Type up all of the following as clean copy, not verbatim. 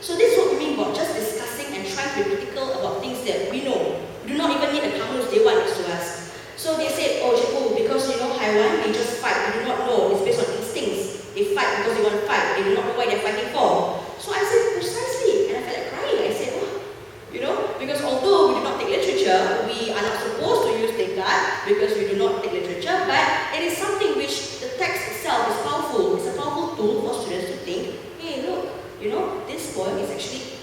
So this is what we mean about just discussing and trying to be critical about things that we know. We do not even need a Kamus Dewan next to us. So they said, oh Cikgu, because haiwan, they just fight. They do not know. It's based on instincts. They fight because they want to fight. They do not know why they're fighting for. So I said, precisely. And I felt like crying. I said, oh, because although we do not take literature, we are not supposed to use Descartes because we do not take literature, but it is something which the text itself is powerful. It's a powerful tool for students to think, hey look, this poem is actually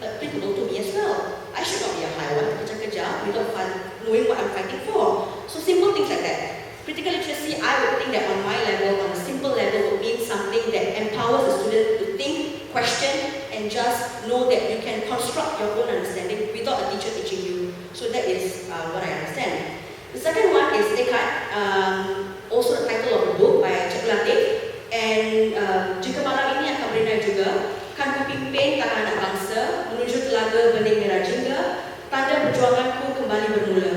applicable to me as well. I should not be a haiwan, kerja-kerja, without knowing what I'm fighting for. So simple things like that. Critical literacy, I would think that on my level, on a simple level, would mean something that empowers the student to think, question, and just know that you can construct your own understanding without a teacher teaching you. So that is what I understand. The second one is Descartes, also the title of the book by Cikgu Latif. And jika malam ini akan bernilai juga, kan ku pimpin tangan anak bangsa menuju telaga benih merah jingga, tanda perjuanganku kembali bermula.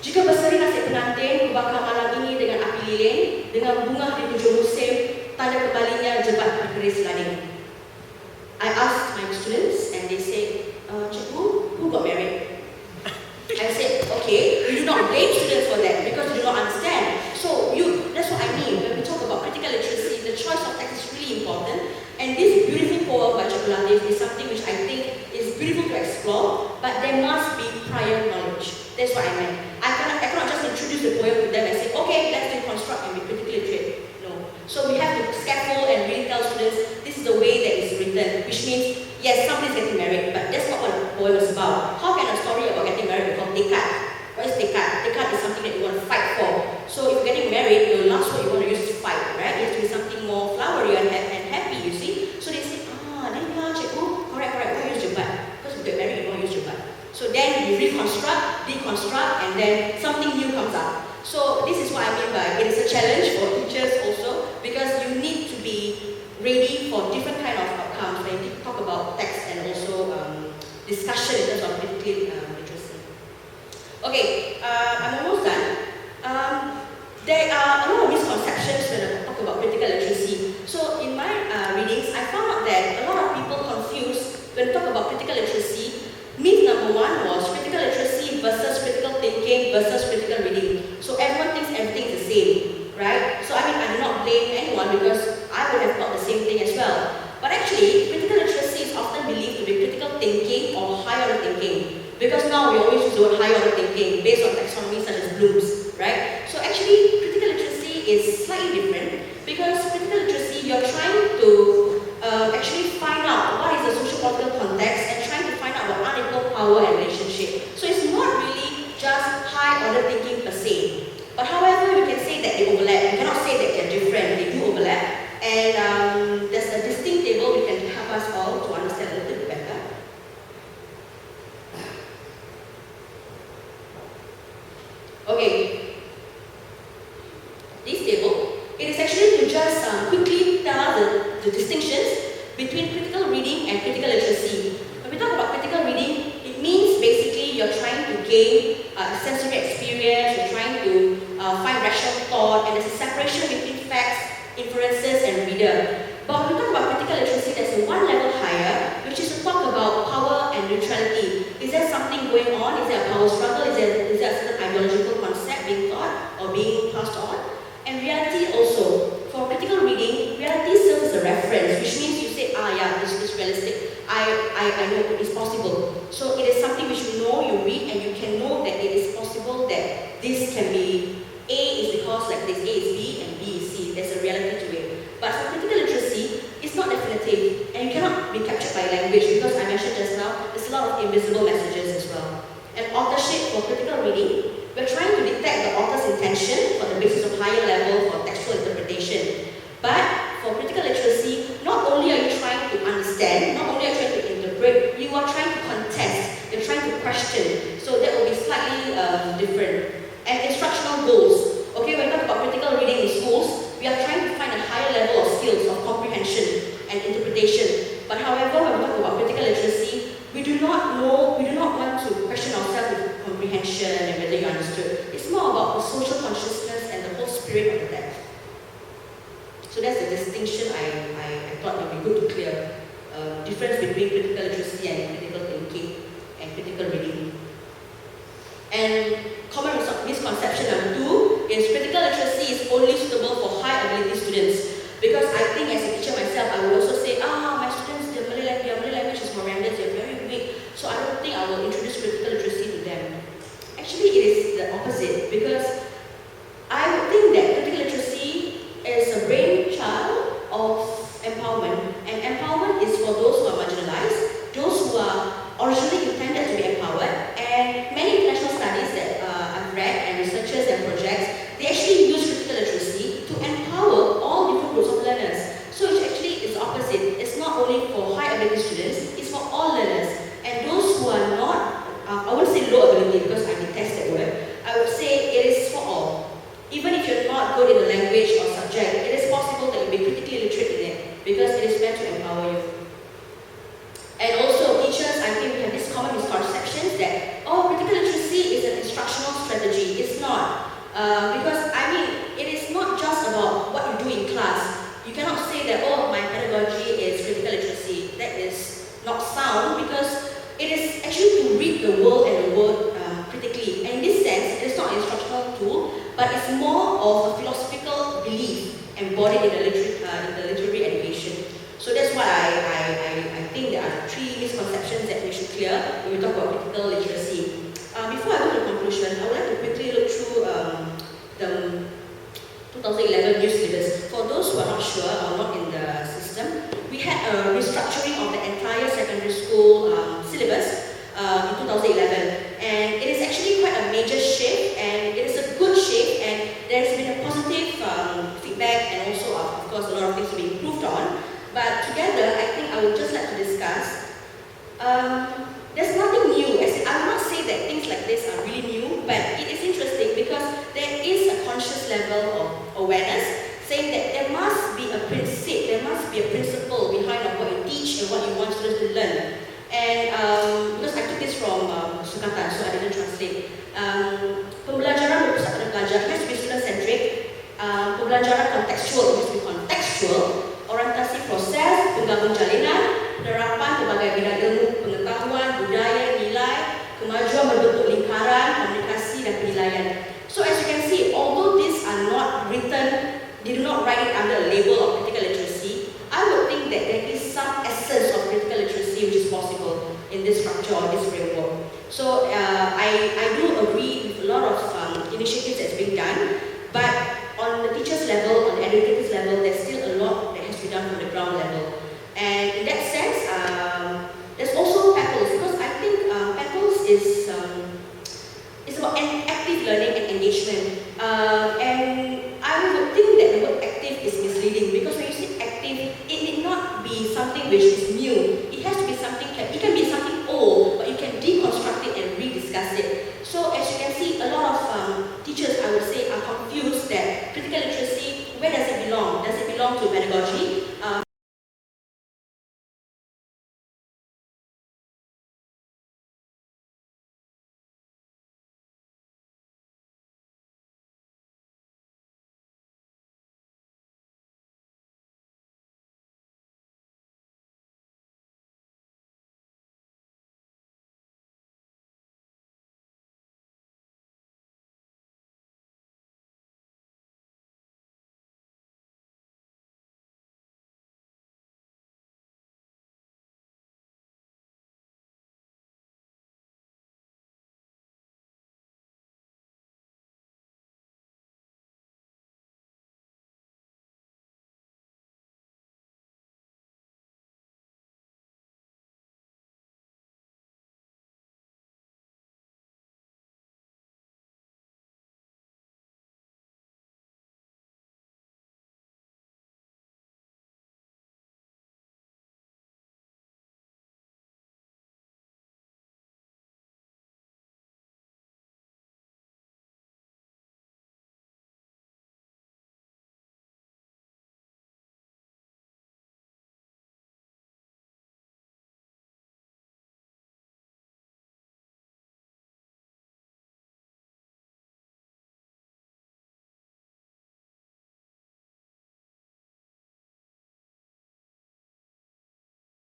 Jika berseri nasib pengantin, ku bakar malam ini dengan api lilin, dengan bunga di hujung musim, tanda kembalinya jebat berkeris lading. I asked my students and they said, Cikgu, who got married? I said, okay, we do not blame students for that because they do not understand. So that's what I mean. When we talk about critical literacy, the choice of text is really important. And this beautiful poem by Cikgu Latif is something which I think is beautiful to explore, but there must be prior knowledge. That's what I meant. I cannot just introduce the poem to them and say, okay, let's deconstruct and be critically literate. No. So we have to scaffold and really tell students this is the way that it's written, which means, yes, somebody's getting married, but that's not what the poem is about. How can a story about getting married be called Descartes? What is Descartes? Descartes is something that you want to fight for. So if you're getting married, your last word you want to use is fight, right? It has to be something more flowery and happy, you see? So they say, then Cikgu, correct, why use jebat? Because you get married, you don't use jebat. So then you reconstruct, deconstruct, and then something new comes up. So this is what I mean by it is a challenge for teachers also, because you need to be ready for different kind of outcomes when you talk about text and also discussion in terms of critical literacy. Okay, I'm almost done. There are a lot of misconceptions when I talk about critical literacy. So in my readings, I found out that a lot of people confuse when we talk about critical literacy. Myth number one was critical literacy versus critical thinking versus critical reading. So everyone thinks everything is the same, right? So I do not blame anyone because I would have thought the same thing as well. But actually, critical literacy is often believed to be critical thinking or high order thinking. Because now we always use the word high order thinking based on taxonomy such as Bloom's, right? So actually, critical literacy is slightly different because critical literacy, you're trying to actually find out what is the socio-political context and trying to find out about unequal power and relationship. So it's not really just high order thinking per se. But however, we can say that they overlap. We cannot say that they're different. They do overlap. And there's a distinct table which can help us all to understand a little bit better. Okay. This table, it is actually to just quickly tell the distinctions between critical reading and critical literacy. When we talk about critical reading, it means basically you're trying to gain sensory experience, you're trying to find rational thought, and there's a separation between facts, inferences, and reader. But when we talk about critical literacy, there's one level higher, which is to talk about power and neutrality. Is there something going on? Is there a power struggle? Is there a certain ideological concept being taught or being passed on? And reality also. For critical reading, reality serves as a reference, which means you say, yeah, this is realistic. I know it is possible. So it is something which you know, you read, and you can know that it is possible that this can be A is because like this, A is B and B is C. There's a reality to it. But for critical literacy, it's not definitive, and you cannot be captured by language because I mentioned just now, there's a lot of invisible messages as well. And authorship for critical reading, we're trying to detect the author's intention for the basis of higher level for textual interpretation. But for critical literacy, not only are you trying to understand, not only are you trying to interpret, you are trying to contest, you're trying to question. So that will be slightly different. And instructional goals. Okay, when we talk about critical reading in schools, we are trying to find a higher level of skills of comprehension and interpretation. But however, when we talk about critical literacy, we do not want to question ourselves with comprehension and whether you understood. It's more about the social consciousness and the whole spirit of the text. So that's the distinction I thought it would be good to clear. difference between critical literacy and critical thinking and critical reading. And common misconception number 2 is critical literacy is only suitable for high ability students. Because I think as a teacher myself, I will also say, my students, their Malay language is horrendous, they're very weak, so I don't think I will introduce critical literacy to them. Actually, it is the opposite, because I would think that critical literacy is a brainchild of empowerment, and empowerment is for those who are marginalized, those who are originally intended to be empowered, and many international studies that I've read and researchers and projects, they actually use critical literacy to empower all different groups of learners. So it actually is opposite. It's not only for high ability students, it's for all learners. And those who are not, I wouldn't say low ability because I detest that word, I would say it is for all. Even if you're not good in the language or subject, it is possible that you'll be critically literate in it because it is meant to empower you. And also teachers, I think we have this common misconceptions that, critical literacy is an instructional strategy. It's not. Because, it is not just about what you do in class. You cannot say that, my pedagogy is critical literacy. That is not sound because it is actually to read the world and the world critically. And in this sense, it is not an instructional tool, but it's more of a philosophical belief embodied in the literary education. So that's what I think there are 3 misconceptions that we should clear when we talk about critical literacy. Before I go to the conclusion, I would like to quickly look through the 2011 new syllabus. For those who are not sure or not in the system, we had a restructuring of the entire secondary school syllabus in 2011. And it is actually quite a major shift, and it is a good shift, and there has been a positive feedback, and also, of course, a lot of things to be improved on. But together, I think I would just like to discuss, there's nothing new. I will not say that things like this are really new, but it is interesting because there is a conscious level of awareness saying that there must be a principle behind what you teach and what you want students to learn. And because I took this from Sukatan, so I didn't translate. Pembelajaran berpusat pada pelajar, it has to be student-centric. Pembelajaran contextual, it has to be contextual. Orientasi proses, penggabung jalinan, penerapan berbagai bidang ilmu, pengetahuan, budaya, nilai, kemajuan berbentuk lingkaran, komunikasi dan penilaian. So as you can see, although these are not written, they do not write it under a label of critical literacy, I would think that there is some essence of critical literacy which is possible in this structure or this framework. So I do agree with a lot of initiatives that's being done, but on the teacher's level, on the educator's level, there's still a lot that has to be done from the ground level. And in that sense, there's also PEPLS, because I think PEPLS is about active learning and engagement. And I would think that the word active is misleading, because when you say active, it need not be something which is new.